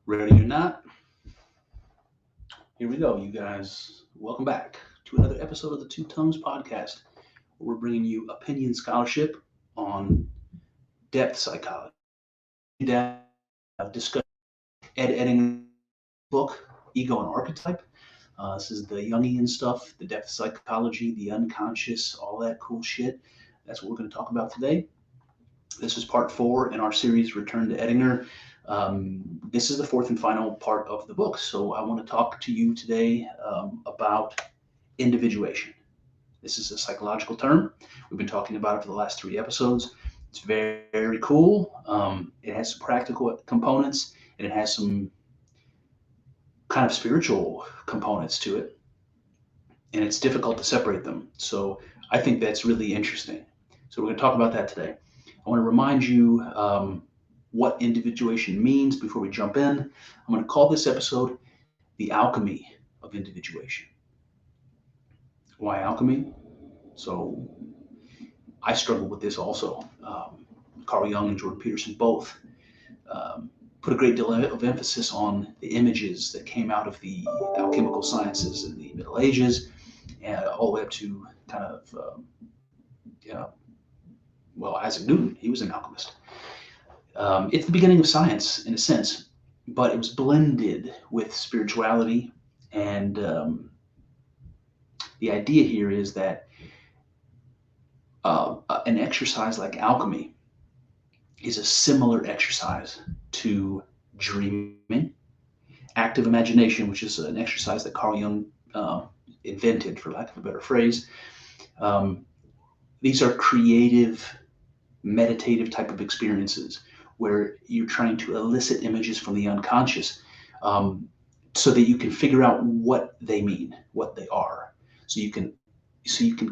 Ready or not, here we go, you guys. Welcome back to another episode of the Two Tongues podcast, where we're bringing you opinion scholarship on depth psychology. Depth, I've discussed Edinger's book, Ego and Archetype. This is the Jungian stuff, the depth psychology, the unconscious, all that cool shit. That's what we're going to talk about today. This is part 4 in our series Return to Edinger. This is the fourth and final part of the book. So I want to talk to you today about individuation. This is a psychological term. We've been talking about it for the last 3 episodes. It's very, very cool. It has some practical components, and it has some kind of spiritual components to it. And it's difficult to separate them. So I think that's really interesting. So we're going to talk about that today. I want to remind you what individuation means before we jump in. I'm going to call this episode The Alchemy of Individuation. Why alchemy? So I struggle with this also. Carl Jung and Jordan Peterson both put a great deal of emphasis on the images that came out of the alchemical sciences in the Middle Ages, and all the way up to kind of, Isaac Newton. He was an alchemist. It's the beginning of science in a sense, but it was blended with spirituality. And the idea here is that an exercise like alchemy is a similar exercise to dreaming, active imagination, which is an exercise that Carl Jung invented, for lack of a better phrase. These are creative, meditative type of experiences where you're trying to elicit images from the unconscious so that you can figure out what they mean, what they are. So you can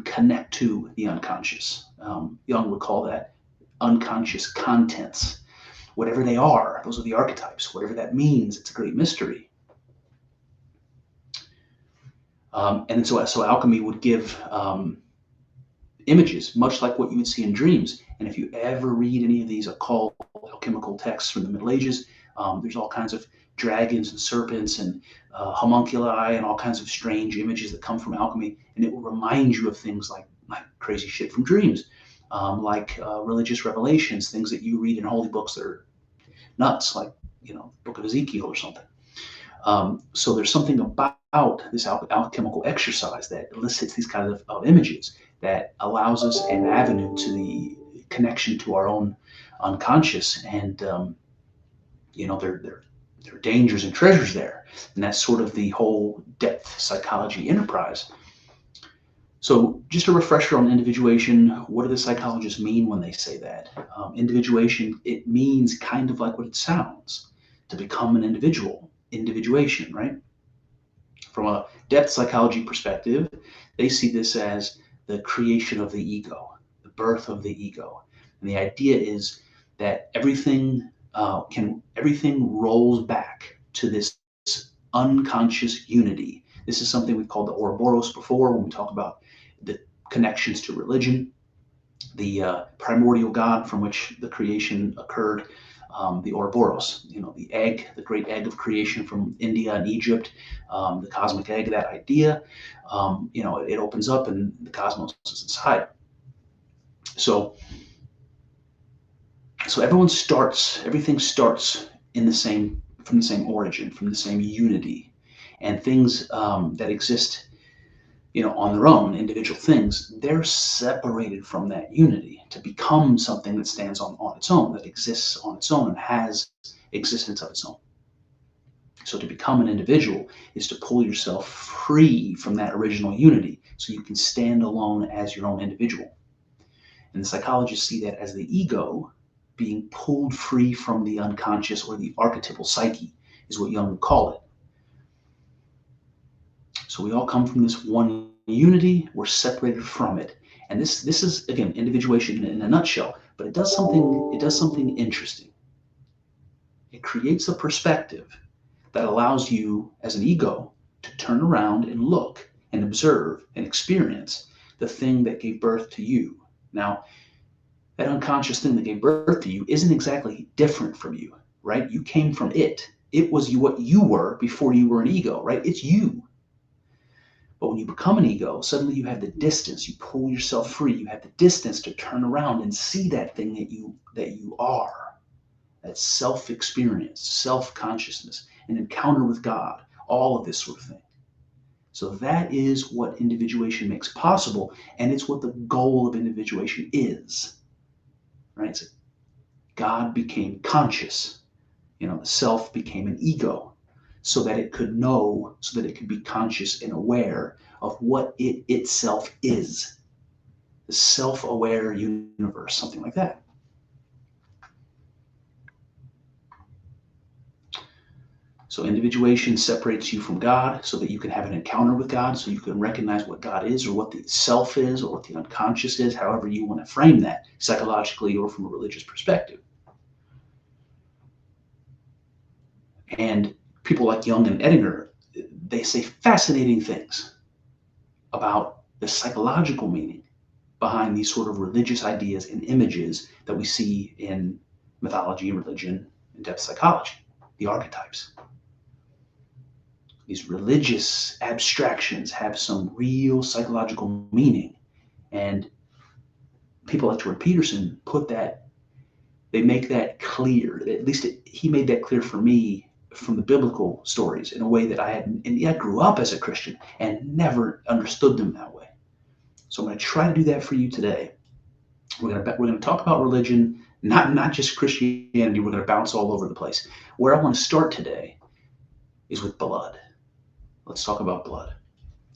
connect to the unconscious. Jung would call that unconscious contents. Whatever they are, those are the archetypes. Whatever that means, it's a great mystery. And so alchemy would give images, much like what you would see in dreams. And if you ever read any of these occult alchemical texts from the Middle Ages, there's all kinds of dragons and serpents and homunculi and all kinds of strange images that come from alchemy, and it will remind you of things like crazy shit from dreams, like religious revelations, things that you read in holy books that are nuts, like the Book of Ezekiel or something. So there's something about this alchemical exercise that elicits these kinds of images that allows us an avenue to the connection to our own unconscious, and there are dangers and treasures there, and that's sort of the whole depth psychology enterprise. So just a refresher on individuation. What do the psychologists mean when they say that? Individuation, it means kind of like what it sounds, to become an individual. Individuation, right? From a depth psychology perspective, they see this as the creation of the ego, the birth of the ego. And the idea is that everything rolls back to this unconscious unity. This is something we called the Ouroboros before, when we talk about the connections to religion, the primordial God from which the creation occurred, the Ouroboros, the egg, the great egg of creation from India and Egypt, the cosmic egg, that idea, it opens up and the cosmos is inside. So everything starts from the same origin, from the same unity, and things that exist, on their own, individual things, they're separated from that unity to become something that stands on its own, that exists on its own and has existence of its own. So to become an individual is to pull yourself free from that original unity so you can stand alone as your own individual. And the psychologists see that as the ego being pulled free from the unconscious, or the archetypal psyche is what Jung would call it. So we all come from this one unity, we're separated from it. And this is, again, individuation in a nutshell, but it does something interesting. It creates a perspective that allows you as an ego to turn around and look and observe and experience the thing that gave birth to you. Now, that unconscious thing that gave birth to you isn't exactly different from you, right? You came from it. It was what you were before you were an ego, right? It's you. But when you become an ego, suddenly you have the distance. You pull yourself free. You have the distance to turn around and see that thing that you are. That self-experience, self-consciousness, an encounter with God, all of this sort of thing. So that is what individuation makes possible, and it's what the goal of individuation is. Right? So God became conscious. The self became an ego so that it could know, so that it could be conscious and aware of what it itself is. The self-aware universe, something like that. So individuation separates you from God so that you can have an encounter with God, so you can recognize what God is or what the self is or what the unconscious is, however you want to frame that, psychologically or from a religious perspective. And people like Jung and Edinger, they say fascinating things about the psychological meaning behind these sort of religious ideas and images that we see in mythology, religion, and depth psychology, the archetypes. These religious abstractions have some real psychological meaning. And people like Jordan Peterson they make that clear. At least he made that clear for me from the biblical stories in a way that I grew up as a Christian and never understood them that way. So I'm going to try to do that for you today. We're going to talk about religion, not just Christianity. We're going to bounce all over the place. Where I want to start today is with blood. Let's talk about blood.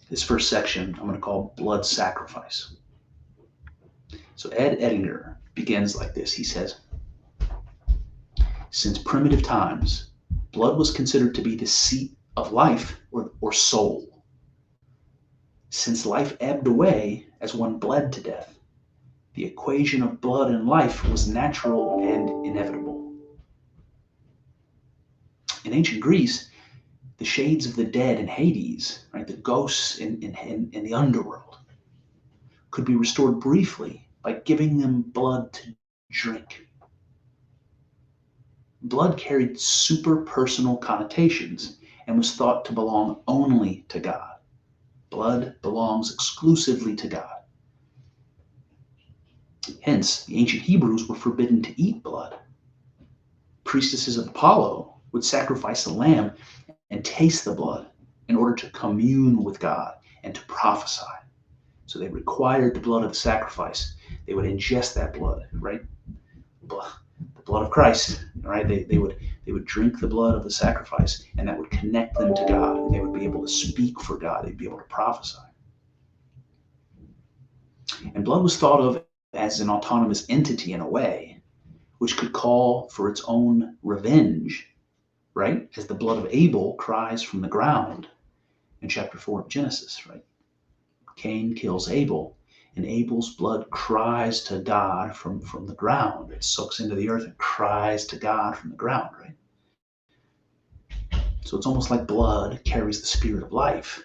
This first section I'm going to call blood sacrifice. So Ed Edinger begins like this. He says, since primitive times, blood was considered to be the seat of life or soul. Since life ebbed away as one bled to death, the equation of blood and life was natural and inevitable. In ancient Greece, the shades of the dead in Hades, right, the ghosts in the underworld, could be restored briefly by giving them blood to drink. Blood carried super-personal connotations and was thought to belong only to God. Blood belongs exclusively to God. Hence, the ancient Hebrews were forbidden to eat blood. Priestesses of Apollo would sacrifice a lamb and taste the blood in order to commune with God and to prophesy. So they required the blood of the sacrifice. They would ingest that blood, right? The blood of Christ, right? They would drink the blood of the sacrifice, and that would connect them to God, and they would be able to speak for God. They'd be able to prophesy. And blood was thought of as an autonomous entity in a way, which could call for its own revenge, right? As the blood of Abel cries from the ground in chapter 4 of Genesis, right? Cain kills Abel, and Abel's blood cries to God from the ground. It soaks into the earth and cries to God from the ground, right? So it's almost like blood carries the spirit of life,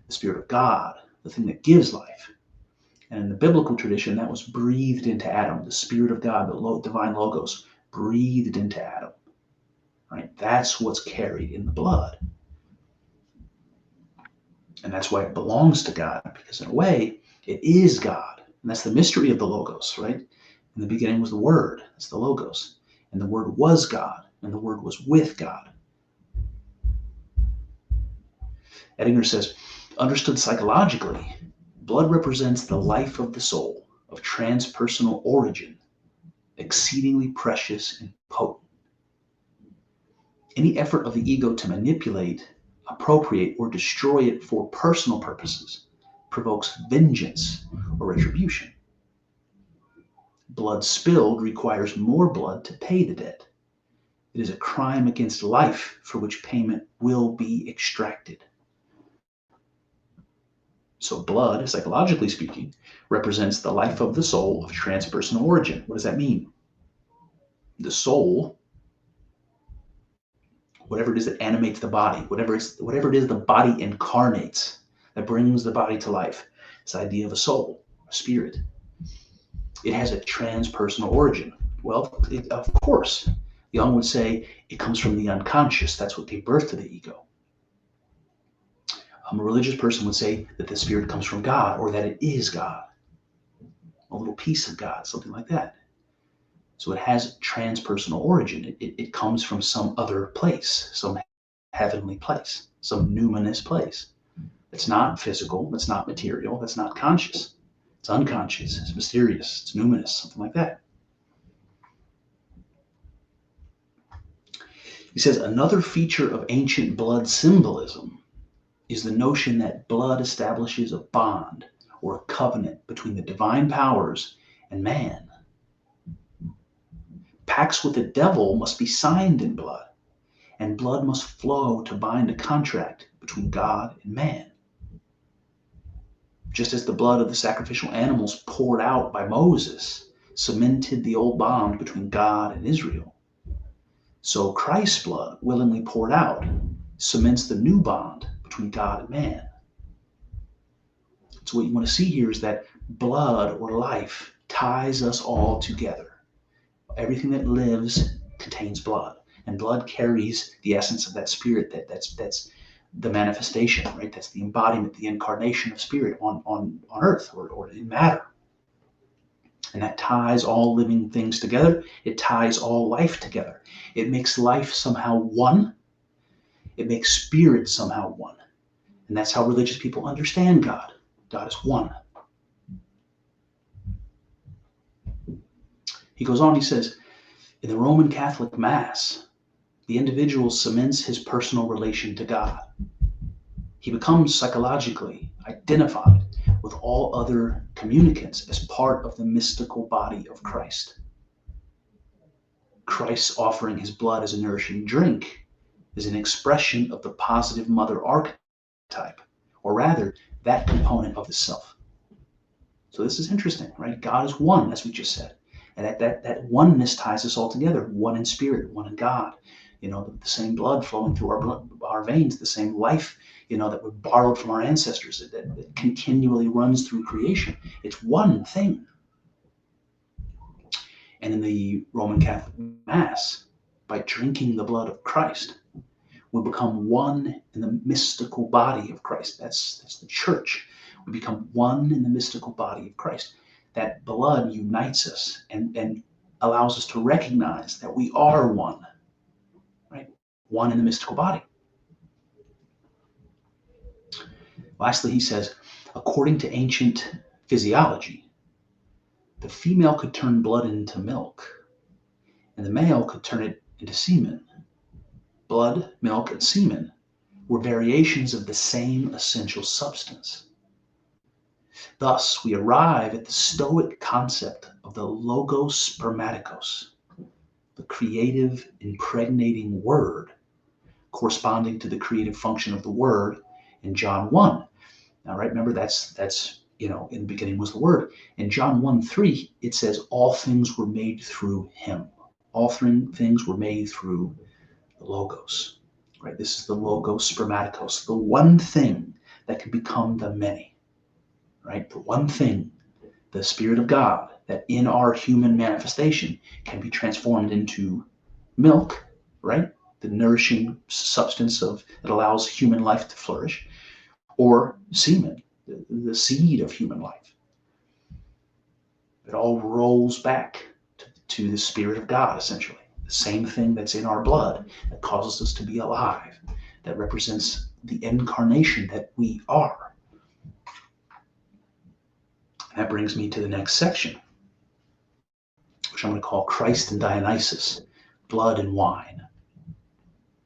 the spirit of God, the thing that gives life. And in the biblical tradition, that was breathed into Adam. The spirit of God, the divine logos, breathed into Adam, right? That's what's carried in the blood. And that's why it belongs to God, because in a way, it is God. And that's the mystery of the logos, right? In the beginning was the Word. That's the logos. And the Word was God, and the Word was with God. Edinger says, understood psychologically, blood represents the life of the soul, of transpersonal origin, exceedingly precious and potent. Any effort of the ego to manipulate, appropriate, or destroy it for personal purposes provokes vengeance or retribution. Blood spilled requires more blood to pay the debt. It is a crime against life for which payment will be extracted. So blood, psychologically speaking, represents the life of the soul of transpersonal origin. What does that mean? The soul, whatever it is that animates the body, whatever it is the body incarnates, that brings the body to life, this idea of a soul, a spirit, it has a transpersonal origin. Well, of course, Jung would say it comes from the unconscious. That's what gave birth to the ego. A religious person would say that the spirit comes from God, or that it is God, a little piece of God, something like that. So it has transpersonal origin. It comes from some other place, some heavenly place, some numinous place. It's not physical, it's not material, that's not conscious. It's unconscious, it's mysterious, it's numinous, something like that. He says another feature of ancient blood symbolism is the notion that blood establishes a bond or a covenant between the divine powers and man. Pacts with the devil must be signed in blood, and blood must flow to bind a contract between God and man. Just as the blood of the sacrificial animals poured out by Moses cemented the old bond between God and Israel, so Christ's blood, willingly poured out, cements the new bond between God and man. So what you want to see here is that blood or life ties us all together. Everything that lives contains blood, and blood carries the essence of that spirit. That's the manifestation, right? That's the embodiment, the incarnation of spirit on earth or in matter. And that ties all living things together. It ties all life together. It makes life somehow one. It makes spirit somehow one. And that's how religious people understand God. God is one. He goes on, he says, in the Roman Catholic Mass, the individual cements his personal relation to God. He becomes psychologically identified with all other communicants as part of the mystical body of Christ. Christ's offering his blood as a nourishing drink is an expression of the positive mother archetype, or rather, that component of the self. So this is interesting, right? God is one, as we just said. And that oneness ties us all together, one in spirit, one in God. The same blood flowing through our veins, the same life, that we borrowed from our ancestors, that continually runs through creation. It's one thing. And in the Roman Catholic Mass, by drinking the blood of Christ, we become one in the mystical body of Christ. That's the church. We become one in the mystical body of Christ. That blood unites us and allows us to recognize that we are one, right? One in the mystical body. Lastly, he says, according to ancient physiology, the female could turn blood into milk, and the male could turn it into semen. Blood, milk, and semen were variations of the same essential substance. Thus, we arrive at the Stoic concept of the logos spermaticos, the creative, impregnating word, corresponding to the creative function of the word in John 1. Now, right, remember that's in the beginning was the word. In John 1:3, it says all things were made through him. All things were made through the logos, right? This is the logos spermaticos, the one thing that can become the many, right? The one thing, the Spirit of God, that in our human manifestation can be transformed into milk, right? The nourishing substance that allows human life to flourish, or semen, the seed of human life. It all rolls back to the Spirit of God, essentially. The same thing that's in our blood that causes us to be alive, that represents the incarnation that we are. And that brings me to the next section, which I'm going to call Christ and Dionysus, blood and wine.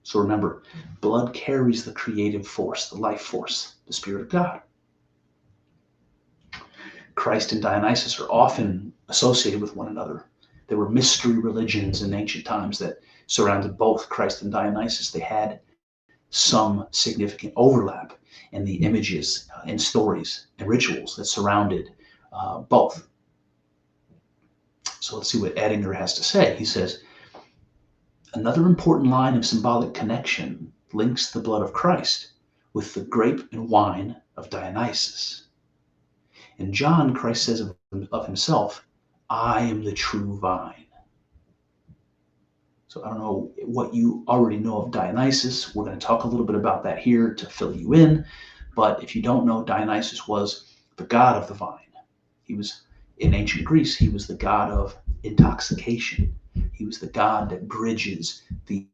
So remember, blood carries the creative force, the life force, the Spirit of God. Christ and Dionysus are often associated with one another. There were mystery religions in ancient times that surrounded both Christ and Dionysus. They had some significant overlap in the images and stories and rituals that surrounded both. So let's see what Edinger has to say. He says, another important line of symbolic connection links the blood of Christ with the grape and wine of Dionysus. In John, Christ says of himself, I am the true vine. So I don't know what you already know of Dionysus. We're going to talk a little bit about that here to fill you in. But if you don't know, Dionysus was the god of the vine. He was, in ancient Greece, he was the god of intoxication. He was the god that bridges the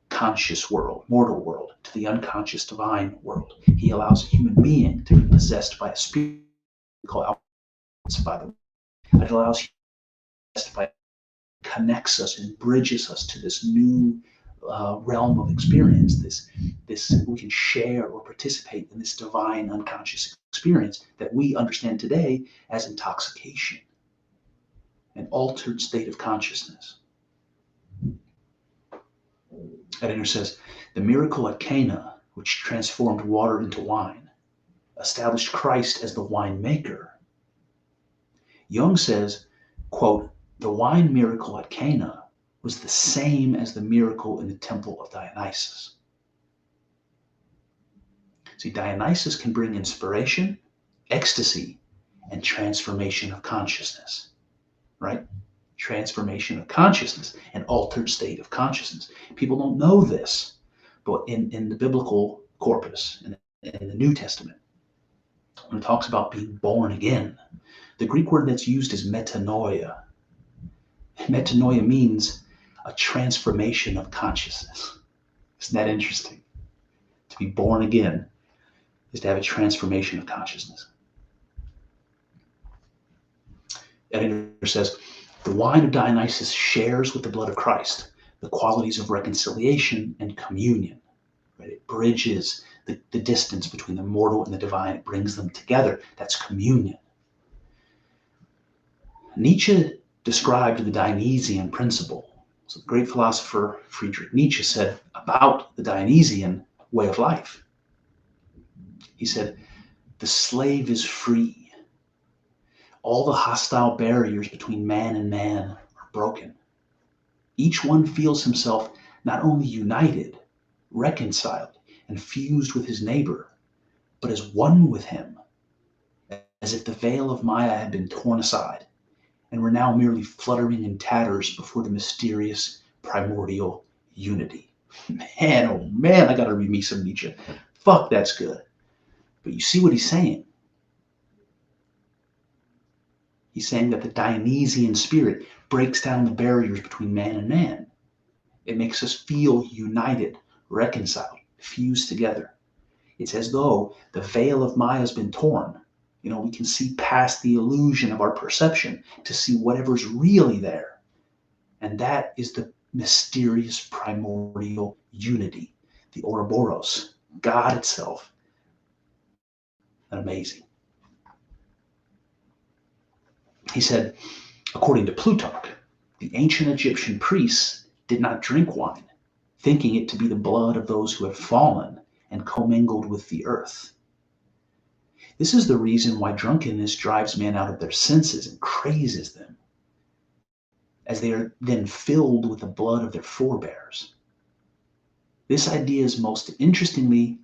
conscious world, mortal world, to the unconscious divine world. He allows a human being to be possessed by a spirit called Alchemy, by the way. It allows him to be possessed by, connects us and bridges us to this new realm of experience. This we can share or participate in this divine unconscious experience that we understand today as intoxication, an altered state of consciousness. Edinger says, the miracle at Cana, which transformed water into wine, established Christ as the winemaker. Jung says, quote, the wine miracle at Cana was the same as the miracle in the temple of Dionysus. See, Dionysus can bring inspiration, ecstasy, and transformation of consciousness, right? Transformation of consciousness, an altered state of consciousness. People don't know this, but in the biblical corpus, in the New Testament, when it talks about being born again, the Greek word that's used is metanoia. Metanoia means a transformation of consciousness. Isn't that interesting? To be born again is to have a transformation of consciousness. Edinger says, the wine of Dionysus shares with the blood of Christ the qualities of reconciliation and communion. Right? It bridges the distance between the mortal and the divine. It brings them together. That's communion. Nietzsche described the Dionysian principle. So the great philosopher Friedrich Nietzsche said about the Dionysian way of life. He said, the slave is free. All the hostile barriers between man and man are broken. Each one feels himself not only united, reconciled, and fused with his neighbor, but as one with him, as if the veil of Maya had been torn aside, and were now merely fluttering in tatters before the mysterious primordial unity. Man, oh man, I gotta read me some Nietzsche. Fuck, that's good. But you see what he's saying? He's saying that the Dionysian spirit breaks down the barriers between man and man. It makes us feel united, reconciled, fused together. It's as though the veil of Maya has been torn. We can see past the illusion of our perception to see whatever's really there. And that is the mysterious primordial unity, the Ouroboros, God itself. Amazing. He said, according to Plutarch, the ancient Egyptian priests did not drink wine, thinking it to be the blood of those who have fallen and commingled with the earth. This is the reason why drunkenness drives men out of their senses and crazes them, as they are then filled with the blood of their forebears. This idea is most interestingly,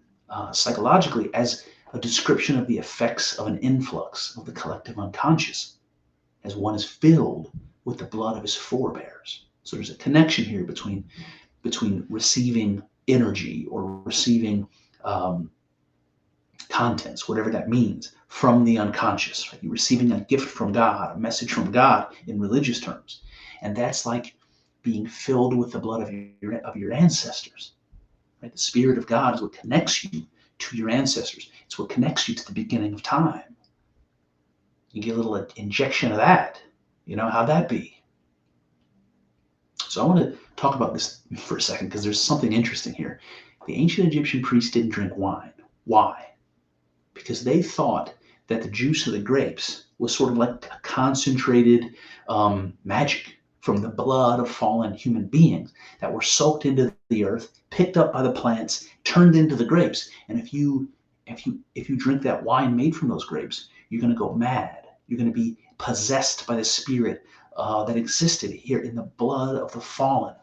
psychologically, as a description of the effects of an influx of the collective unconscious, as one is filled with the blood of his forebears. So there's a connection here between receiving energy or receiving contents, whatever that means, from the unconscious. Right? You're receiving a gift from God, a message from God in religious terms. And that's like being filled with the blood of your ancestors. Right? The Spirit of God is what connects you to your ancestors. It's what connects you to the beginning of time. You get a little injection of that. How'd that be? So I want to talk about this for a second because there's something interesting here. The ancient Egyptian priests didn't drink wine. Why? Because they thought that the juice of the grapes was sort of like a concentrated magic from the blood of fallen human beings that were soaked into the earth, picked up by the plants, turned into the grapes. And if you drink that wine made from those grapes, you're going to go mad. You're going to be possessed by the spirit that existed here in the blood of the fallen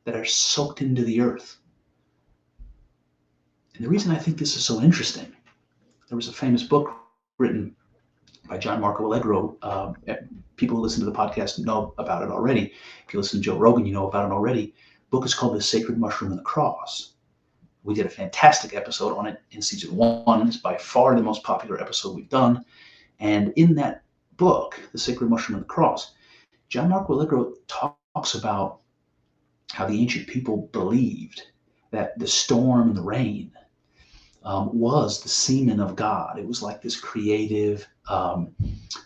that are soaked into the earth. And the reason I think this is so interesting, there was a famous book written by John Marco Allegro. People who listen to the podcast know about it already. If you listen to Joe Rogan, you know about it already. The book is called The Sacred Mushroom and the Cross. We did a fantastic episode on it in season 1. It's by far the most popular episode we've done. And in that book, The Sacred Mushroom and the Cross, John Marco Allegro talks about how the ancient people believed that the storm and the rain was the semen of God. It was like this creative,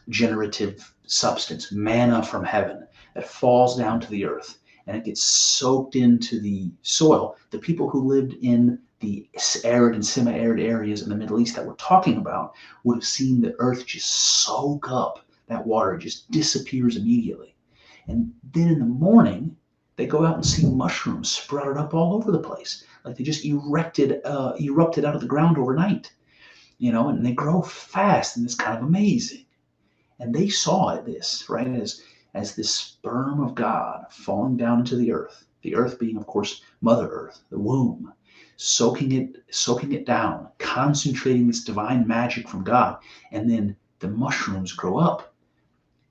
generative substance, manna from heaven that falls down to the earth and it gets soaked into the soil. The people who lived in the arid and semi-arid areas in the Middle East that we're talking about would have seen the earth just soak up that water. It just disappears immediately. And then in the morning, they go out and see mushrooms sprouted up all over the place. Like they just erupted out of the ground overnight, and they grow fast, and it's kind of amazing. And they saw this, right, as this sperm of God falling down into the earth being, of course, Mother Earth, the womb, soaking it down, concentrating this divine magic from God. And then the mushrooms grow up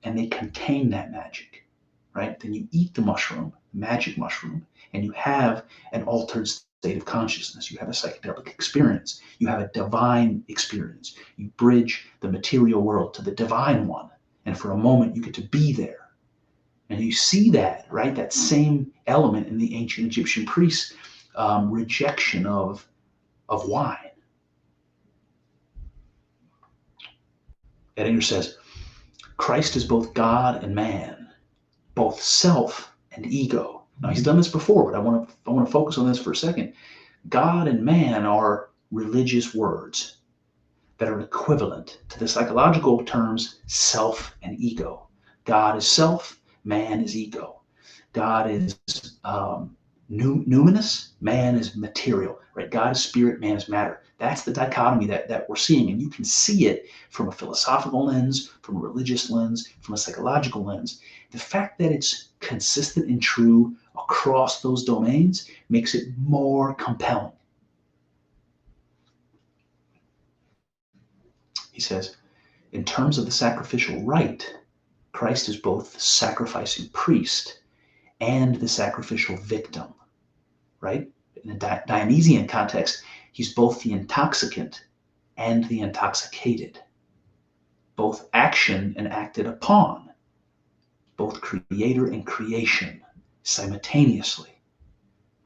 and they contain that magic, right? Then you eat the mushroom, magic mushroom, and you have an altered state of consciousness. You have a psychedelic experience. You have a divine experience. You bridge the material world to the divine one. And for a moment, you get to be there. And you see that, right? That same element in the ancient Egyptian priests' rejection of wine. Edinger says, Christ is both God and man, both self and ego. Now, he's done this before, but I want to focus on this for a second. God and man are religious words that are equivalent to the psychological terms self and ego. God is self, man is ego. God is numinous, man is material, right? God is spirit, man is matter. That's the dichotomy that we're seeing. And you can see it from a philosophical lens, from a religious lens, from a psychological lens. The fact that it's consistent and true across those domains makes it more compelling. He says, in terms of the sacrificial rite, Christ is both the sacrificing priest and the sacrificial victim, right? In a Dionysian context, he's both the intoxicant and the intoxicated, both action and acted upon, both creator and creation simultaneously.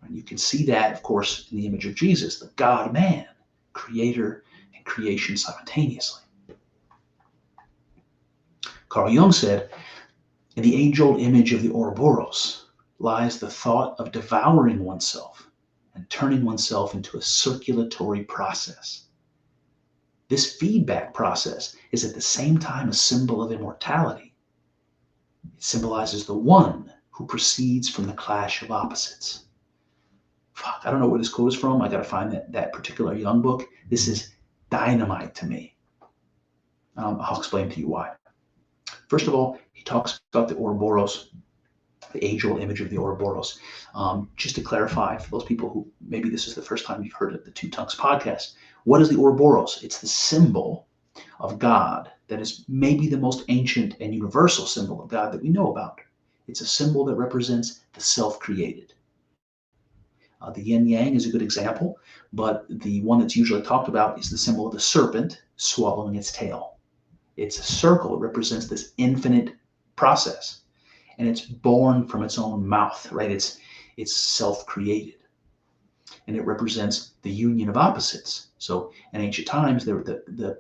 And you can see that, of course, in the image of Jesus, the God-man, creator and creation simultaneously. Carl Jung said, in the age-old image of the Ouroboros lies the thought of devouring oneself and turning oneself into a circulatory process. This feedback process is at the same time a symbol of immortality. It symbolizes the one who proceeds from the clash of opposites. I don't know where this quote is from. I got to find that particular Jung book. This is dynamite to me. I'll explain to you why. First of all, he talks about the Ouroboros, the age-old image of the Ouroboros. Just to clarify, for those people who maybe this is the first time you've heard of the Two Tongues podcast, what is the Ouroboros? It's the symbol of God that is maybe the most ancient and universal symbol of God that we know about. It's a symbol that represents the self-created. The yin-yang is a good example, but the one that's usually talked about is the symbol of the serpent swallowing its tail. It's a circle. It represents this infinite process, and it's born from its own mouth, right? It's self-created, and it represents the union of opposites. So in ancient times, the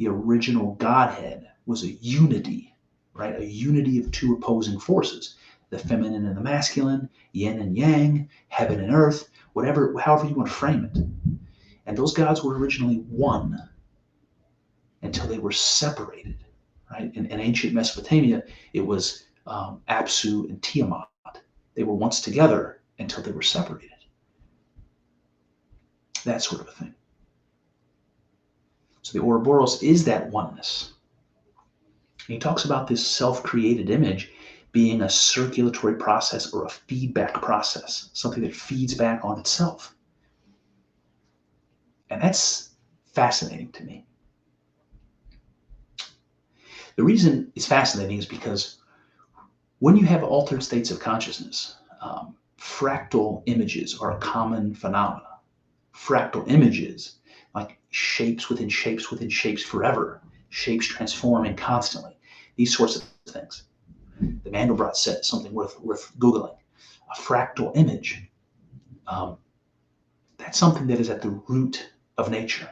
original Godhead was a unity, right? A unity of two opposing forces, the feminine and the masculine, yin and yang, heaven and earth, however you want to frame it. And those gods were originally one until they were separated, right? In ancient Mesopotamia, it was Apsu and Tiamat. They were once together until they were separated. That sort of a thing. So the Ouroboros is that oneness. And he talks about this self-created image being a circulatory process or a feedback process, something that feeds back on itself. And that's fascinating to me. The reason it's fascinating is because when you have altered states of consciousness, fractal images are a common phenomena. Fractal images, like shapes within shapes within shapes forever, shapes transforming constantly, these sorts of things. The Mandelbrot said something worth Googling. A fractal image. That's something that is at the root of nature.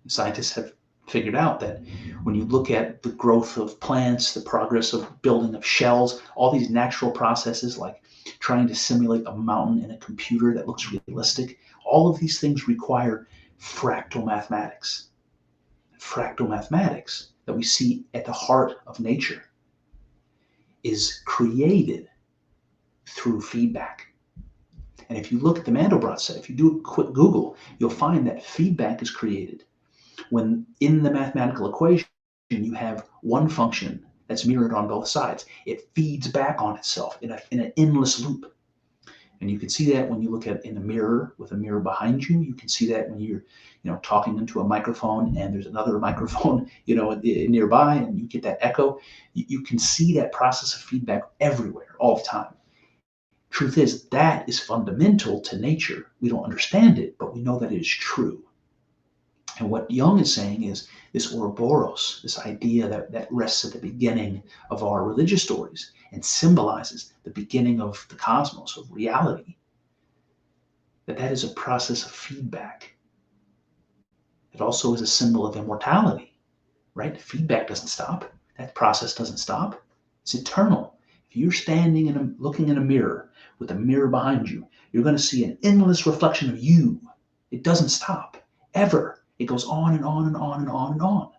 Scientists have figured out that when you look at the growth of plants, the progress of building of shells, all these natural processes like trying to simulate a mountain in a computer that looks realistic, all of these things require fractal mathematics. Fractal mathematics that we see at the heart of nature is created through feedback. And if you look at the Mandelbrot set, if you do a quick Google, you'll find that feedback is created when in the mathematical equation you have one function that's mirrored on both sides. It feeds back on itself in an endless loop. And you can see that when you look at in a mirror with a mirror behind you. You can see that when you're talking into a microphone and there's another microphone nearby and you get that echo. You can see that process of feedback everywhere all the time. Truth is, that is fundamental to nature. We don't understand it, but we know that it is true. And what Jung is saying is this Ouroboros, this idea that rests at the beginning of our religious stories and symbolizes the beginning of the cosmos, of reality, that is a process of feedback. It also is a symbol of immortality, right? Feedback doesn't stop. That process doesn't stop. It's eternal. If you're standing and looking in a mirror with a mirror behind you, you're going to see an endless reflection of you. It doesn't stop, ever. It goes on and on and on and on and on.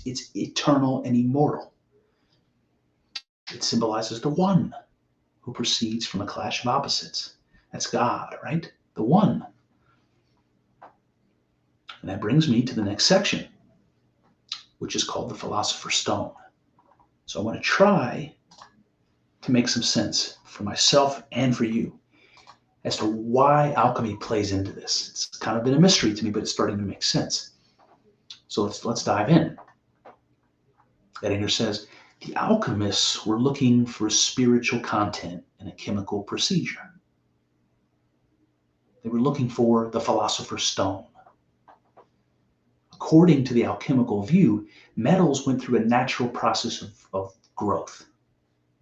It's eternal and immortal. It symbolizes the one who proceeds from a clash of opposites. That's God, right? The one. And that brings me to the next section, which is called the Philosopher's Stone. So I want to try to make some sense for myself and for you as to why alchemy plays into this. It's kind of been a mystery to me, but it's starting to make sense. So let's dive in. Edinger says, the alchemists were looking for spiritual content in a chemical procedure. They were looking for the Philosopher's Stone. According to the alchemical view, metals went through a natural process of growth.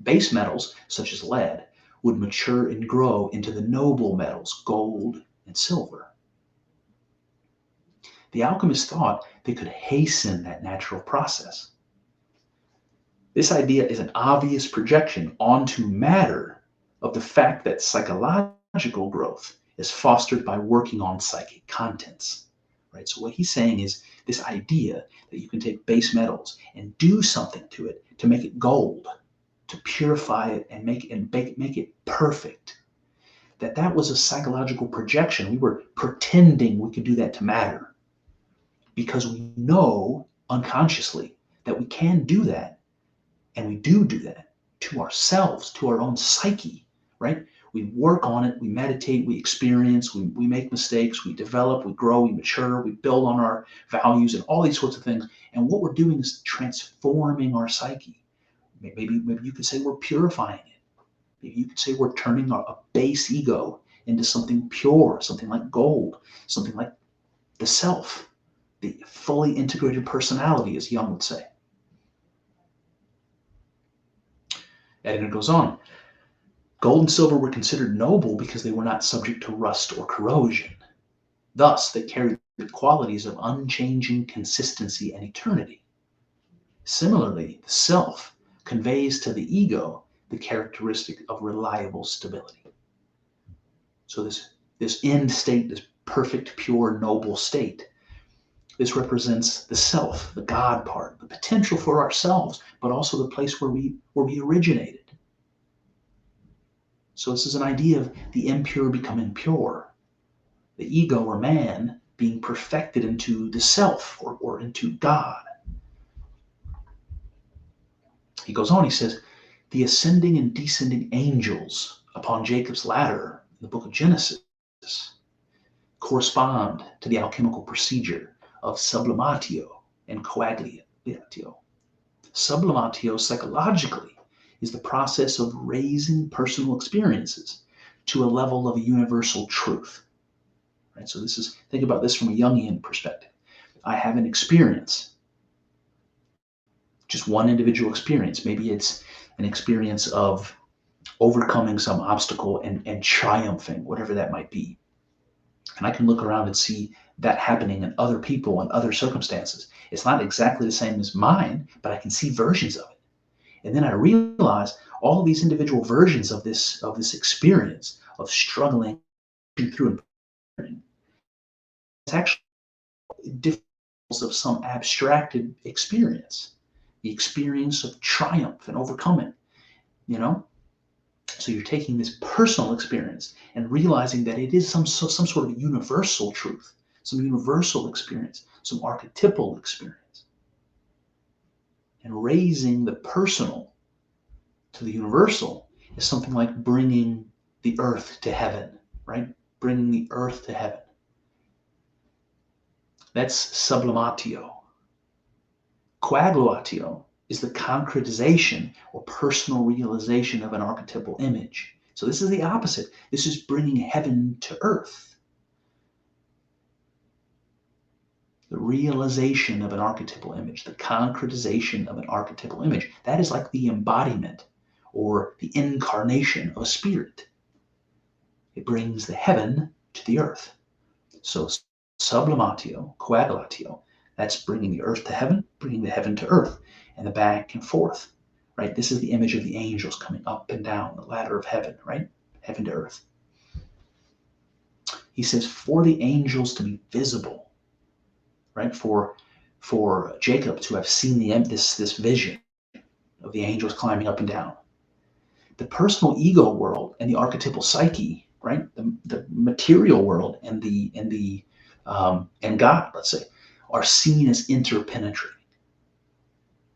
Base metals, such as lead, would mature and grow into the noble metals, gold and silver. The alchemists thought they could hasten that natural process. This idea is an obvious projection onto matter of the fact that psychological growth is fostered by working on psychic contents. Right? So what he's saying is this idea that you can take base metals and do something to it to make it gold, to purify it and make it perfect. That was a psychological projection. We were pretending we could do that to matter because we know unconsciously that we can do that, and we do that to ourselves, to our own psyche, right? We work on it, we meditate, we experience, we make mistakes, we develop, we grow, we mature, we build on our values and all these sorts of things. And what we're doing is transforming our psyche. Maybe you could say we're purifying it. Maybe you could say we're turning a base ego into something pure, something like gold, something like the self, the fully integrated personality, as Jung would say. Edinger goes on. Gold and silver were considered noble because they were not subject to rust or corrosion. Thus, they carried the qualities of unchanging consistency and eternity. Similarly, the self conveys to the ego the characteristic of reliable stability. So this end state, this perfect, pure, noble state, this represents the self, the God part, the potential for ourselves, but also the place where we originated. So this is an idea of the impure becoming pure, the ego or man being perfected into the self or into God. He goes on, he says, the ascending and descending angels upon Jacob's ladder in the book of Genesis correspond to the alchemical procedure of sublimatio and coagulatio. Sublimatio psychologically is the process of raising personal experiences to a level of universal truth. Right? So think about this from a Jungian perspective. I have an experience, just one individual experience. Maybe it's an experience of overcoming some obstacle and triumphing, whatever that might be. And I can look around and see that happening in other people and other circumstances. It's not exactly the same as mine, but I can see versions of it. And then I realize all of these individual versions of this experience of struggling through and it's actually different of some abstracted experience, the experience of triumph and overcoming, you know? So you're taking this personal experience and realizing that it is some sort of universal truth, some universal experience, some archetypal experience. And raising the personal to the universal is something like bringing the earth to heaven, right? Bringing the earth to heaven. That's sublimatio. Coagulatio is the concretization or personal realization of an archetypal image. So this is the opposite. This is bringing heaven to earth. The realization of an archetypal image, the concretization of an archetypal image. That is like the embodiment or the incarnation of a spirit. It brings the heaven to the earth. So sublimatio, coagulatio, that's bringing the earth to heaven, bringing the heaven to earth, and the back and forth, right? This is the image of the angels coming up and down the ladder of heaven, right? Heaven to earth. He says, for the angels to be visible, right? For Jacob to have seen this vision of the angels climbing up and down. The personal ego world and the archetypal psyche, right? The material world and God, let's say, are seen as interpenetrating.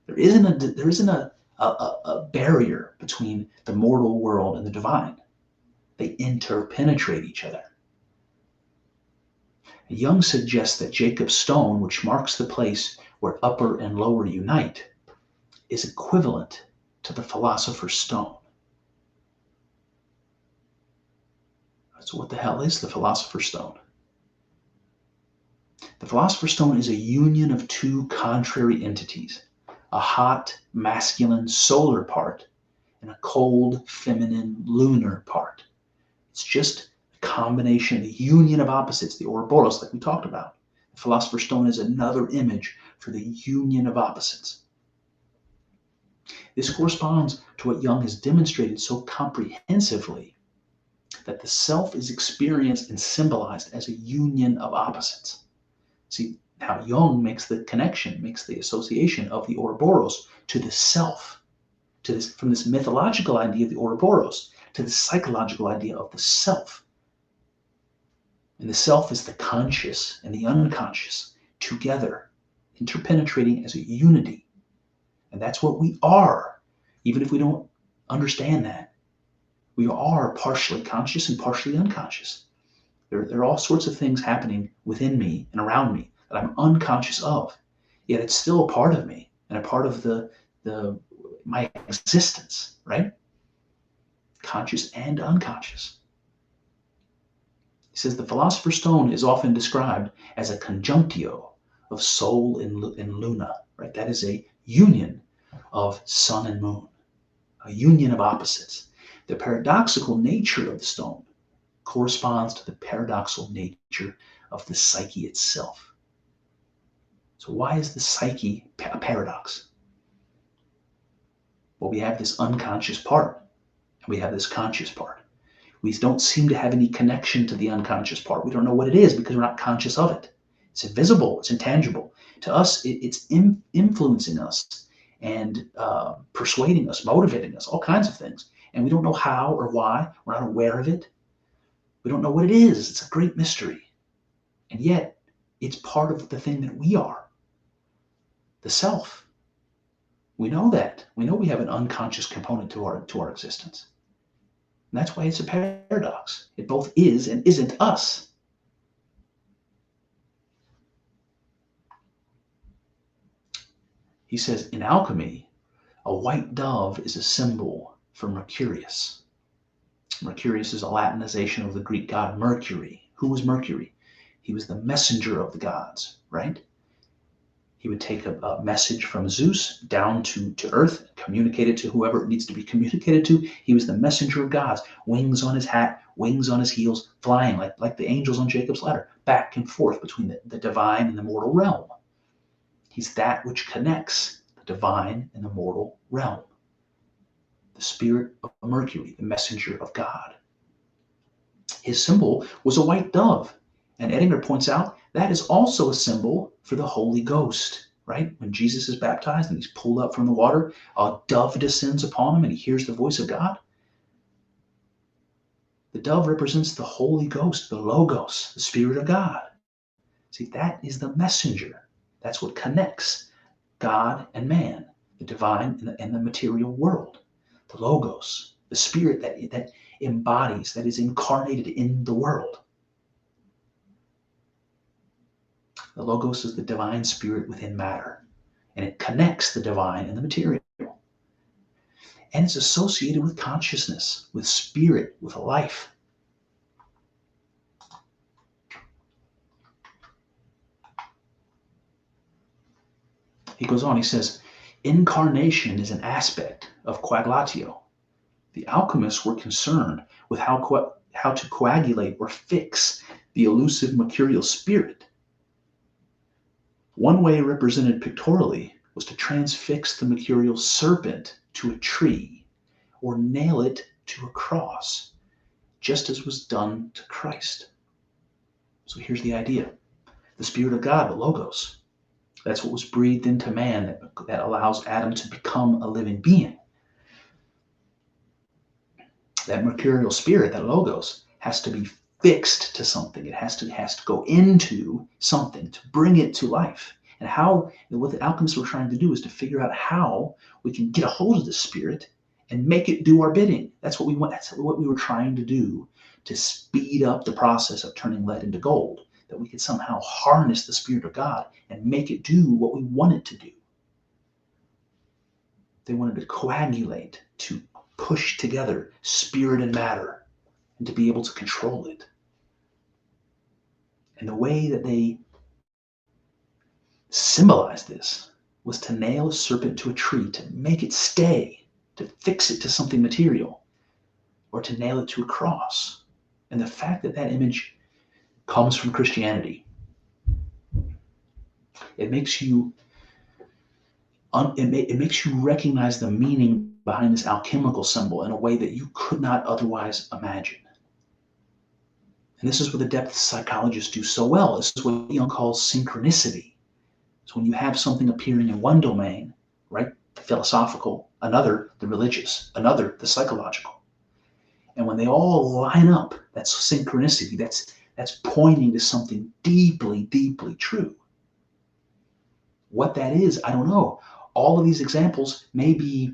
There isn't a barrier between the mortal world and the divine. They interpenetrate each other. Jung suggests that Jacob's stone, which marks the place where upper and lower unite, is equivalent to the Philosopher's Stone. So what the hell is the Philosopher's Stone? The Philosopher's Stone is a union of two contrary entities, a hot, masculine, solar part and a cold, feminine, lunar part. It's just a combination, the union of opposites, the Ouroboros, like we talked about. The Philosopher's Stone is another image for the union of opposites. This corresponds to what Jung has demonstrated so comprehensively, that the self is experienced and symbolized as a union of opposites. See, how Jung makes the connection, makes the association of the Ouroboros to the self, from this mythological idea of the Ouroboros to the psychological idea of the self. And the self is the conscious and the unconscious together, interpenetrating as a unity. And that's what we are, even if we don't understand that. We are partially conscious and partially unconscious. There are all sorts of things happening within me and around me that I'm unconscious of, yet it's still a part of me and a part of my existence, right? Conscious and unconscious. He says the Philosopher's Stone is often described as a conjunctio of Sol and Luna, right? That is a union of sun and moon, a union of opposites. The paradoxical nature of the stone corresponds to the paradoxical nature of the psyche itself. So why is the psyche a paradox? Well, we have this unconscious part, and we have this conscious part. We don't seem to have any connection to the unconscious part. We don't know what it is because we're not conscious of it. It's invisible, it's intangible. To us, it's influencing us and persuading us, motivating us, all kinds of things. And we don't know how or why. We're not aware of it. We don't know what it is. It's a great mystery. And yet, it's part of the thing that we are, the self. We know that. We know we have an unconscious component to our existence. And that's why it's a paradox. It both is and isn't us. He says, in alchemy, A white dove is a symbol for Mercurius. Mercurius is a Latinization of the Greek god Mercury. Who was Mercury? He was the messenger of the gods, right? He would take a message from Zeus down to earth, communicate it to whoever it needs to be communicated to. He was the messenger of gods, wings on his hat, wings on his heels, flying like the angels on Jacob's ladder, back and forth between the divine and the mortal realm. He's that which connects the divine and the mortal realm. The spirit of Mercury, the messenger of God. His symbol was a white dove. And Edinger points out that is also a symbol for the Holy Ghost, right? When Jesus is baptized and he's pulled up from the water, a dove descends upon him and he hears the voice of God. The dove represents the Holy Ghost, the Logos, the Spirit of God. See, that is the messenger. That's what connects God and man, the divine and the material world. The Logos, the Spirit that embodies, that is incarnated in the world. The Logos is the divine spirit within matter, and it connects the divine and the material. And it's associated with consciousness, with spirit, with life. He goes on, he says, incarnation is an aspect of coagulatio. The alchemists were concerned with how to coagulate or fix the elusive mercurial spirit. One way represented pictorially was to transfix the mercurial serpent to a tree or nail it to a cross, just as was done to Christ. So here's the idea. The Spirit of God, the Logos, that's what was breathed into man that allows Adam to become a living being. That mercurial spirit, that Logos, has to be fixed to something. It has to go into something to bring it to life. And what the alchemists were trying to do is to figure out how we can get a hold of the spirit and make it do our bidding. That's what we want. That's what we were trying to do to speed up the process of turning lead into gold, that we could somehow harness the Spirit of God and make it do what we want it to do. They wanted to coagulate, to push together spirit and matter, and to be able to control it. And the way that they symbolized this was to nail a serpent to a tree, to make it stay, to fix it to something material, or to nail it to a cross. And the fact that that image comes from Christianity, it makes you recognize the meaning behind this alchemical symbol in a way that you could not otherwise imagine. And this is what the depth psychologists do so well. This is what Jung calls synchronicity. So when you have something appearing in one domain, right, the philosophical, another, the religious, another, the psychological. And when they all line up, that's synchronicity. That's pointing to something deeply, deeply true. What that is, I don't know. All of these examples may be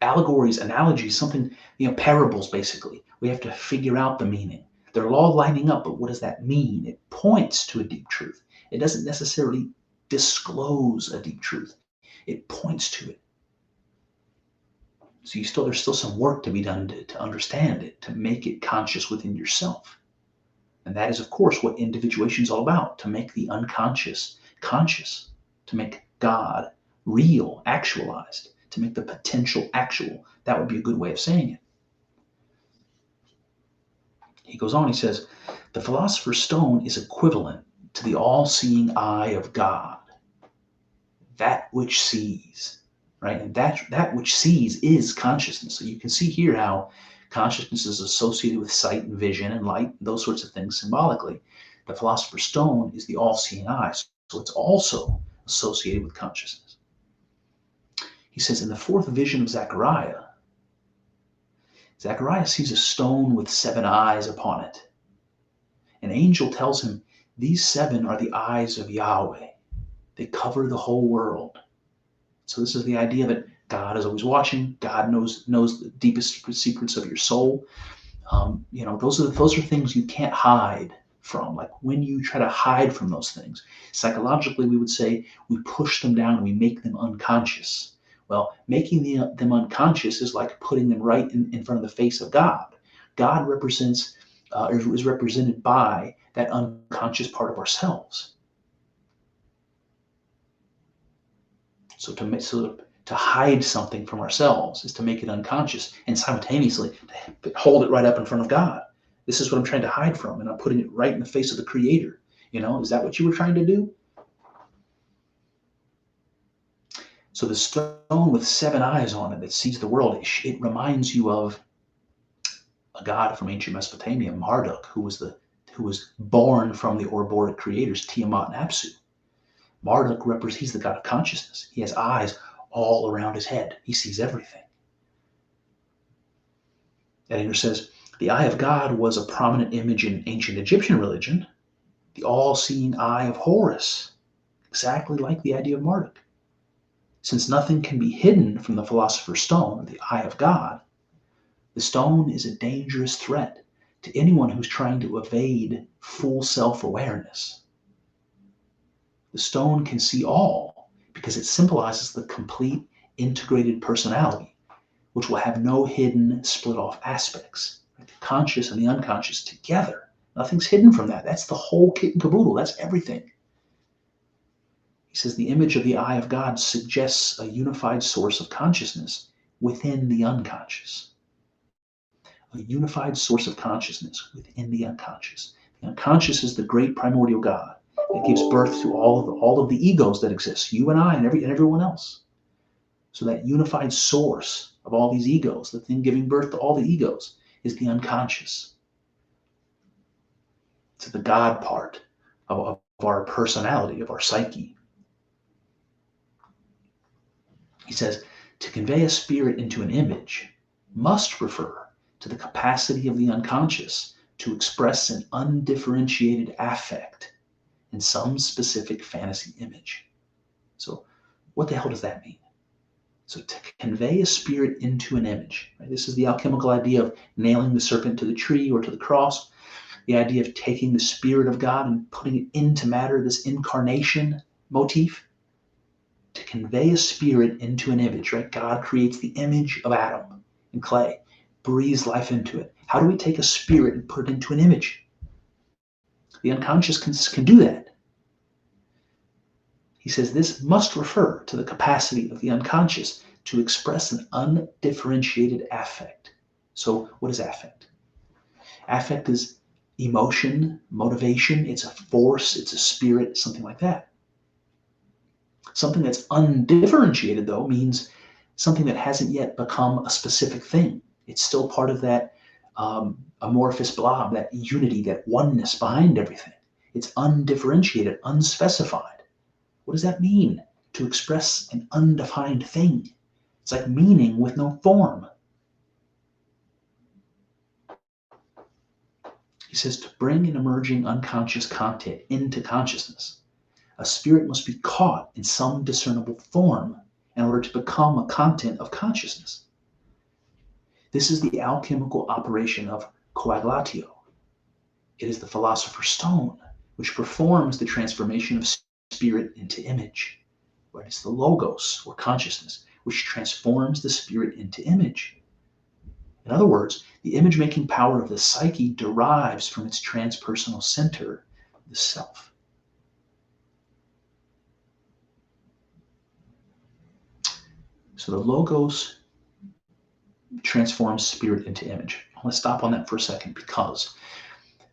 allegories, analogies, something, parables, basically. We have to figure out the meaning. They're all lining up, but what does that mean? It points to a deep truth. It doesn't necessarily disclose a deep truth. It points to it. So there's still some work to be done to understand it, to make it conscious within yourself. And that is, of course, what individuation is all about, to make the unconscious conscious, to make God real, actualized, to make the potential actual. That would be a good way of saying it. He goes on, he says, the Philosopher's Stone is equivalent to the all-seeing eye of God, that which sees, right? And that which sees is consciousness. So you can see here how consciousness is associated with sight and vision and light, those sorts of things symbolically. The Philosopher's Stone is the all-seeing eye, so it's also associated with consciousness. He says in the fourth vision of Zechariah sees a stone with 7 eyes upon it. An angel tells him, these 7 are the eyes of Yahweh. They cover the whole world. So this is the idea that God is always watching. God knows the deepest secrets of your soul. Those are things you can't hide from. Like when you try to hide from those things, psychologically we would say we push them down and we make them unconscious. Well, making them unconscious is like putting them right in front of the face of God. God represents, is represented by that unconscious part of ourselves. So to hide something from ourselves is to make it unconscious, and simultaneously to hold it right up in front of God. This is what I'm trying to hide from, and I'm putting it right in the face of the Creator. Is that what you were trying to do? So the stone with 7 eyes on it that sees the world, it reminds you of a god from ancient Mesopotamia, Marduk, who was born from the Ouroboros creators, Tiamat and Apsu. Marduk he's the god of consciousness. He has eyes all around his head. He sees everything. Edinger says, the eye of God was a prominent image in ancient Egyptian religion, the all-seeing eye of Horus, exactly like the idea of Marduk. Since nothing can be hidden from the Philosopher's Stone, the eye of God, the stone is a dangerous threat to anyone who's trying to evade full self-awareness. The stone can see all because it symbolizes the complete integrated personality, which will have no hidden split-off aspects. The conscious and the unconscious together. Nothing's hidden from that. That's the whole kit and caboodle. That's everything. He says the image of the eye of God suggests a unified source of consciousness within the unconscious. A unified source of consciousness within the unconscious. The unconscious is the great primordial God that gives birth to all of the egos that exist, you and I and everyone else. So that unified source of all these egos, the thing giving birth to all the egos, is the unconscious. It's the God part of our personality, of our psyche. He says, to convey a spirit into an image must refer to the capacity of the unconscious to express an undifferentiated affect in some specific fantasy image. So what the hell does that mean? So to convey a spirit into an image, right? This is the alchemical idea of nailing the serpent to the tree or to the cross, the idea of taking the spirit of God and putting it into matter, this incarnation motif. To convey a spirit into an image, right? God creates the image of Adam in clay, breathes life into it. How do we take a spirit and put it into an image? The unconscious can do that. He says this must refer to the capacity of the unconscious to express an undifferentiated affect. So what is affect? Affect is emotion, motivation. It's a force, it's a spirit, something like that. Something that's undifferentiated, though, means something that hasn't yet become a specific thing. It's still part of that amorphous blob, that unity, that oneness behind everything. It's undifferentiated, unspecified. What does that mean? To express an undefined thing. It's like meaning with no form. He says to bring an emerging unconscious content into consciousness, a spirit must be caught in some discernible form in order to become a content of consciousness. This is the alchemical operation of coagulatio. It is the Philosopher's Stone, which performs the transformation of spirit into image. Right? It's the logos, or consciousness, which transforms the spirit into image. In other words, the image-making power of the psyche derives from its transpersonal center, the self. So the logos transforms spirit into image. Let's stop on that for a second, because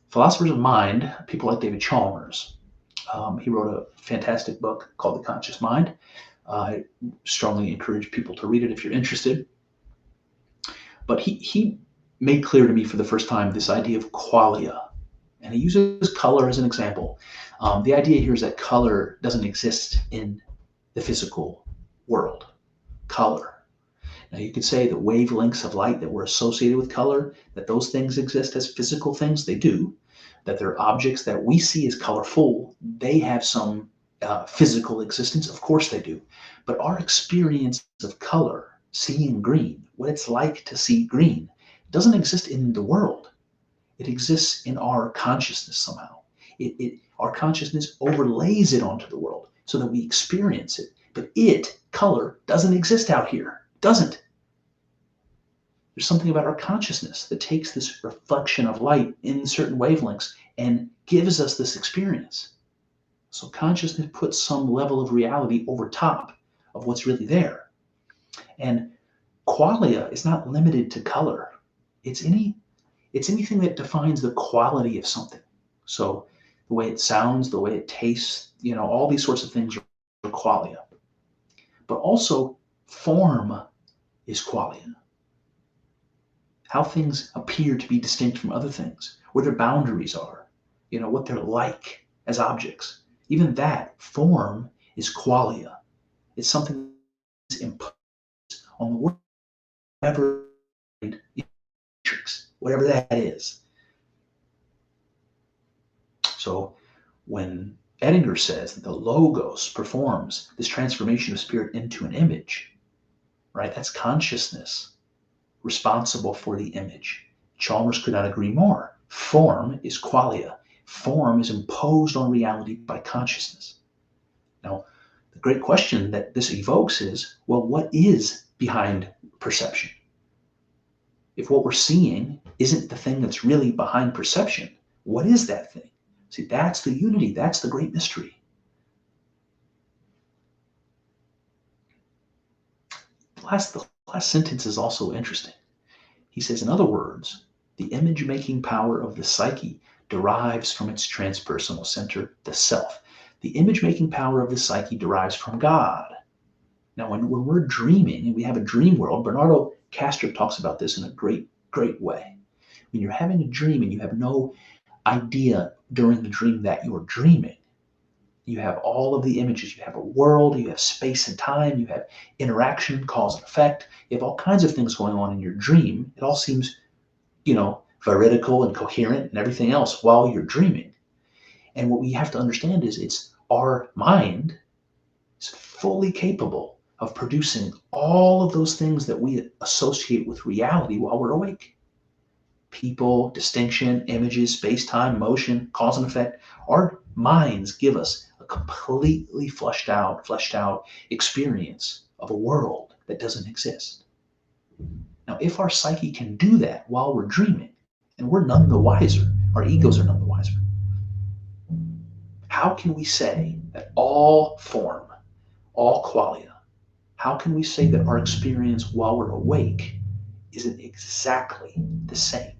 philosophers of mind, people like David Chalmers, he wrote a fantastic book called The Conscious Mind. I strongly encourage people to read it if you're interested. But he made clear to me for the first time this idea of qualia. And he uses color as an example. The idea here is that color doesn't exist in the physical world. Color. Now you could say the wavelengths of light that were associated with color, that those things exist as physical things, they do. That they're objects that we see as colorful, they have some physical existence, of course they do. But our experience of color, seeing green, what it's like to see green, doesn't exist in the world. It exists in our consciousness somehow. Our consciousness overlays it onto the world so that we experience it. But color, doesn't exist out here. It doesn't. There's something about our consciousness that takes this reflection of light in certain wavelengths and gives us this experience. So consciousness puts some level of reality over top of what's really there. And qualia is not limited to color. It's anything that defines the quality of something. So the way it sounds, the way it tastes, all these sorts of things are qualia. But also form is qualia. How things appear to be distinct from other things, where their boundaries are, what they're like as objects. Even that form is qualia. It's something that's imposed on the world, whatever that is. So when Edinger says that the logos performs this transformation of spirit into an image, right? That's consciousness responsible for the image. Chalmers could not agree more. Form is qualia. Form is imposed on reality by consciousness. Now, the great question that this evokes is, well, what is behind perception? If what we're seeing isn't the thing that's really behind perception, what is that thing? See, that's the unity. That's the great mystery. The last sentence is also interesting. He says, in other words, the image-making power of the psyche derives from its transpersonal center, the self. The image-making power of the psyche derives from God. Now, when we're dreaming and we have a dream world, Bernardo Kastrup talks about this in a great, great way. When you're having a dream and you have no idea during the dream that you're dreaming, you have all of the images. You have a world, you have space and time, you have interaction, cause and effect. You have all kinds of things going on in your dream. It all seems, veridical and coherent and everything else while you're dreaming. And what we have to understand is it's our mind is fully capable of producing all of those things that we associate with reality while we're awake. People, distinction, images, space-time, motion, cause and effect. Our minds give us a completely fleshed out experience of a world that doesn't exist. Now, if our psyche can do that while we're dreaming, and we're none the wiser, our egos are none the wiser, how can we say that all form, all qualia, how can we say that our experience while we're awake isn't exactly the same?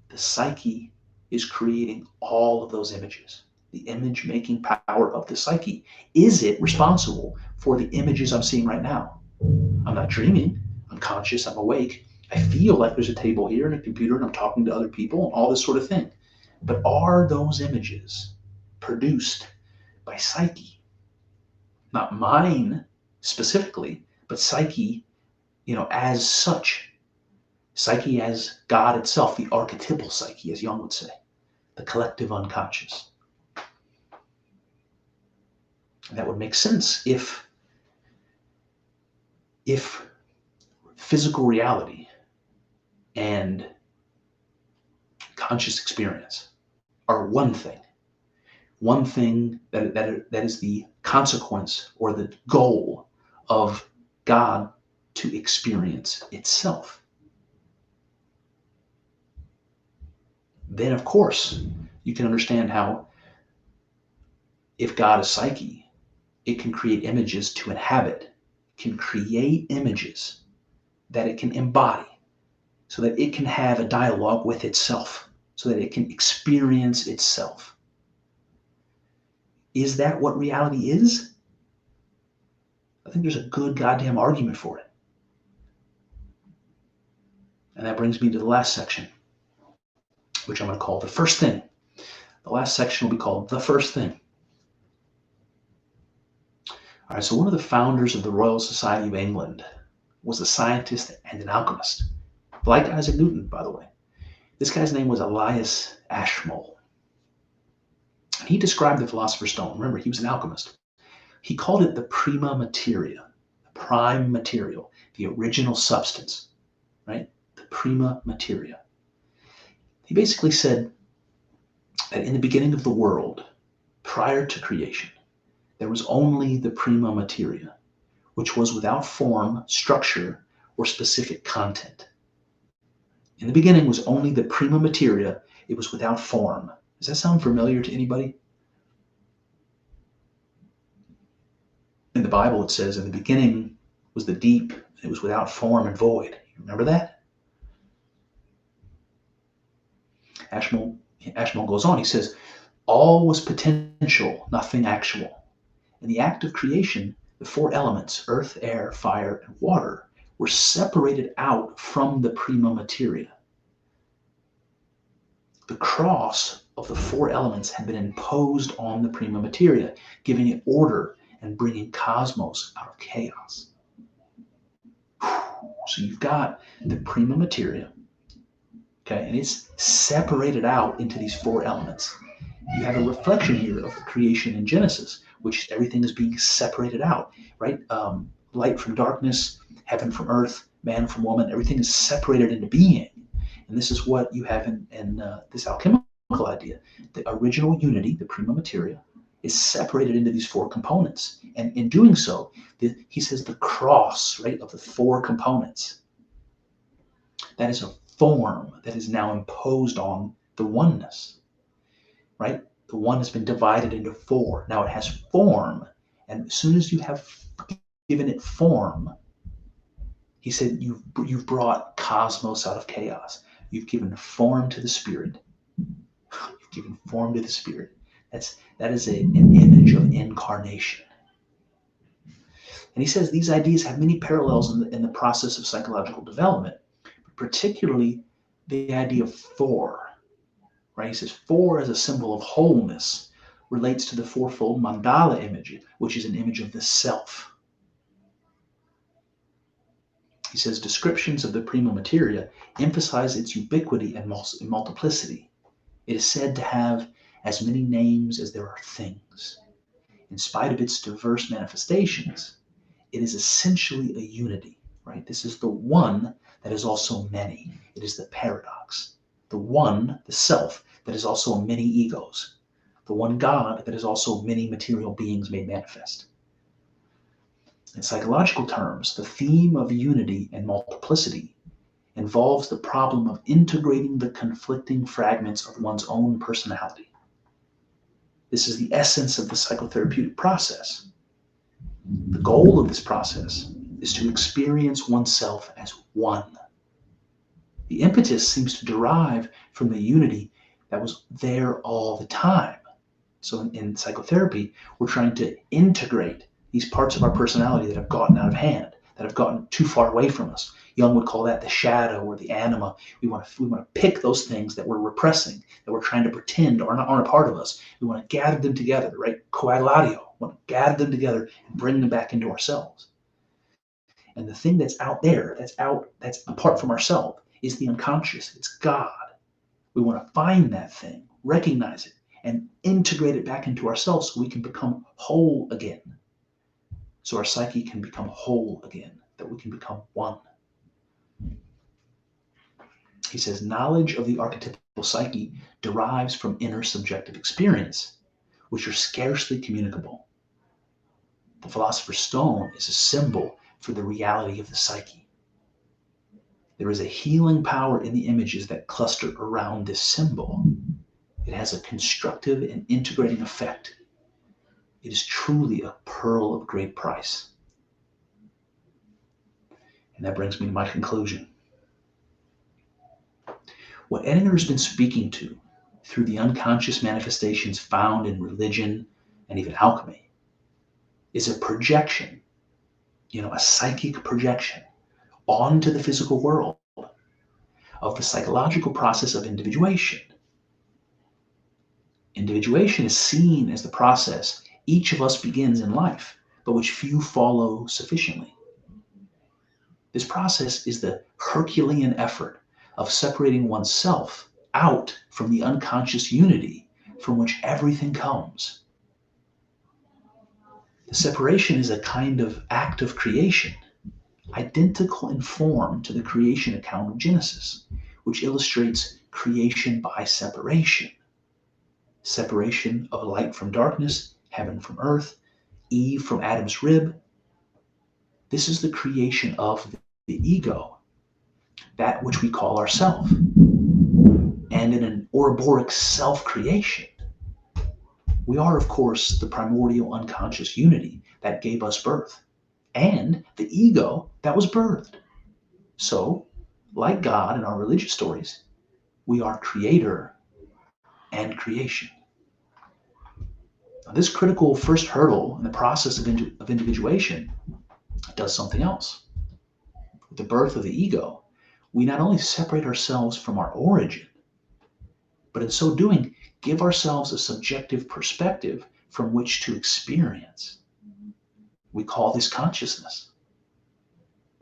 The psyche is creating all of those images. The image-making power of the psyche. Is it responsible for the images I'm seeing right now? I'm not dreaming. I'm conscious. I'm awake. I feel like there's a table here and a computer and I'm talking to other people and all this sort of thing. But are those images produced by psyche? Not mine specifically, but psyche, as such. Psyche as God itself, the archetypal psyche, as Jung would say, the collective unconscious. And that would make sense if physical reality and conscious experience are one thing that is the consequence or the goal of God to experience itself. Then, of course, you can understand how if God is psyche, it can create images to inhabit, can create images that it can embody so that it can have a dialogue with itself, so that it can experience itself. Is that what reality is? I think there's a good goddamn argument for it. And that brings me to the last section, which I'm going to call the first thing. The last section will be called the first thing. All right, so one of the founders of the Royal Society of England was a scientist and an alchemist, like Isaac Newton, by the way. This guy's name was Elias Ashmole. He described the Philosopher's Stone. Remember, he was an alchemist. He called it the Prima Materia, the prime material, the original substance, right? The Prima Materia. He basically said that in the beginning of the world, prior to creation, there was only the Prima Materia, which was without form, structure, or specific content. In the beginning was only the Prima Materia. It was without form. Does that sound familiar to anybody? In the Bible, it says, in the beginning was the deep, and it was without form and void. You remember that? Ashmole goes on. He says, all was potential, nothing actual. In the act of creation, the four elements, earth, air, fire, and water, were separated out from the Prima Materia. The cross of the four elements had been imposed on the Prima Materia, giving it order and bringing cosmos out of chaos. So you've got the Prima Materia, okay, and it's separated out into these four elements. You have a reflection here of the creation in Genesis, which everything is being separated out, right? Light from darkness, heaven from earth, man from woman, everything is separated into being. And this is what you have in this alchemical idea. The original unity, the Prima Materia, is separated into these four components. And in doing so, he says the cross, right, of the four components. That is a form that is now imposed on the oneness, right? The one has been divided into four. Now it has form. And as soon as you have given it form, he said, you've brought cosmos out of chaos. You've given form to the spirit. You've given form to the spirit. That is an image of incarnation. And he says these ideas have many parallels in the process of psychological development, particularly the idea of four. Right? He says four as a symbol of wholeness relates to the fourfold mandala image, which is an image of the self. He says descriptions of the Prima Materia emphasize its ubiquity and multiplicity. It is said to have as many names as there are things. In spite of its diverse manifestations, it is essentially a unity, right? This is the one that is also many. It is the paradox. The one, the self, that is also many egos. The one God that is also many material beings made manifest. In psychological terms, the theme of unity and multiplicity involves the problem of integrating the conflicting fragments of one's own personality. This is the essence of the psychotherapeutic process. The goal of this process is to experience oneself as one. The impetus seems to derive from the unity that was there all the time. So in psychotherapy, we're trying to integrate these parts of our personality that have gotten out of hand, that have gotten too far away from us. Jung would call that the shadow or the anima. We want to pick those things that we're repressing, that we're trying to pretend aren't a part of us. We want to gather them together, right? Coagulatio. We want to gather them together and bring them back into ourselves. And the thing that's out there, that's apart from ourselves, is the unconscious. It's God. We want to find that thing, recognize it, and integrate it back into ourselves so we can become whole again. So our psyche can become whole again, that we can become one. He says, knowledge of the archetypal psyche derives from inner subjective experience, which are scarcely communicable. The Philosopher's Stone is a symbol for the reality of the psyche. There is a healing power in the images that cluster around this symbol. It has a constructive and integrating effect. It is truly a pearl of great price. And that brings me to my conclusion. What Edinger has been speaking to through the unconscious manifestations found in religion and even alchemy is a projection, a psychic projection onto the physical world of the psychological process of individuation. Individuation is seen as the process each of us begins in life, but which few follow sufficiently. This process is the Herculean effort of separating oneself out from the unconscious unity from which everything comes. The separation is a kind of act of creation, identical in form to the creation account of Genesis, which illustrates creation by separation. Separation of light from darkness, heaven from earth, Eve from Adam's rib. This is the creation of the ego, that which we call ourself. And in an Ouroboros self-creation, we are, of course, the primordial unconscious unity that gave us birth, and the ego that was birthed. So, like God in our religious stories, we are creator and creation. Now, this critical first hurdle in the process of individuation does something else. With the birth of the ego, we not only separate ourselves from our origin, but in so doing, give ourselves a subjective perspective from which to experience. We call this consciousness.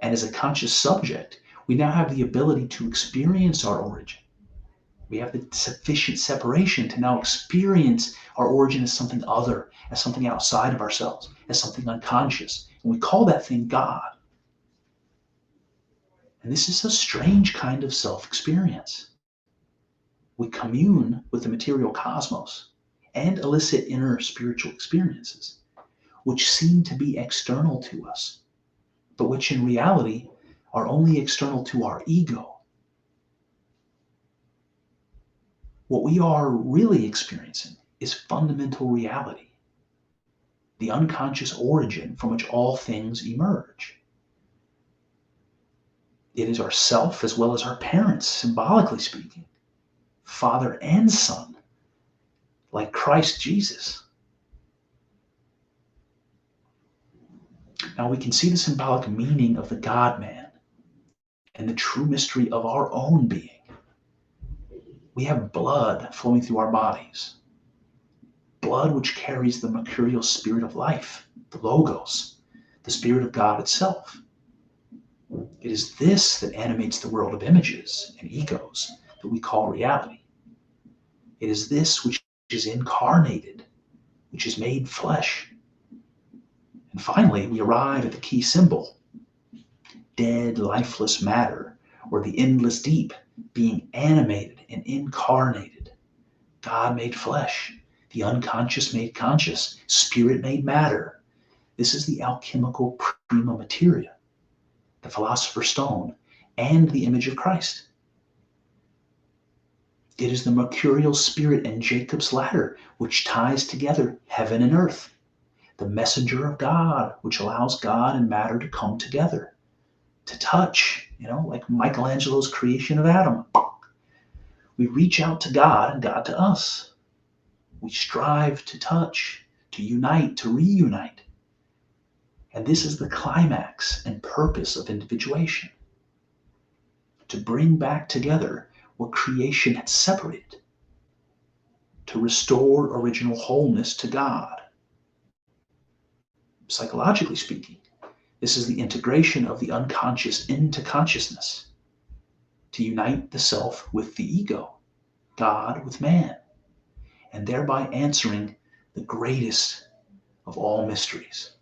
And as a conscious subject, we now have the ability to experience our origin. We have the sufficient separation to now experience our origin as something other, as something outside of ourselves, as something unconscious. And we call that thing God. And this is a strange kind of self-experience. We commune with the material cosmos and elicit inner spiritual experiences, which seem to be external to us, but which in reality are only external to our ego. What we are really experiencing is fundamental reality, the unconscious origin from which all things emerge. It is ourself as well as our parents, symbolically speaking, Father and Son, like Christ Jesus. Now we can see the symbolic meaning of the God-man and the true mystery of our own being. We have blood flowing through our bodies, blood which carries the mercurial spirit of life, the Logos, the Spirit of God itself. It is this that animates the world of images and egos that we call reality. It is this which is incarnated, which is made flesh. And finally, we arrive at the key symbol, dead, lifeless matter, or the endless deep, being animated and incarnated. God made flesh, the unconscious made conscious, spirit made matter. This is the alchemical Prima Materia, the Philosopher's Stone, and the image of Christ. It is the mercurial spirit and Jacob's ladder, which ties together heaven and earth, the messenger of God, which allows God and matter to come together, to touch, like Michelangelo's creation of Adam. We reach out to God and God to us. We strive to touch, to unite, to reunite. And this is the climax and purpose of individuation, to bring back together what creation had separated, to restore original wholeness to God. Psychologically speaking, this is the integration of the unconscious into consciousness, to unite the self with the ego, God with man, and thereby answering the greatest of all mysteries.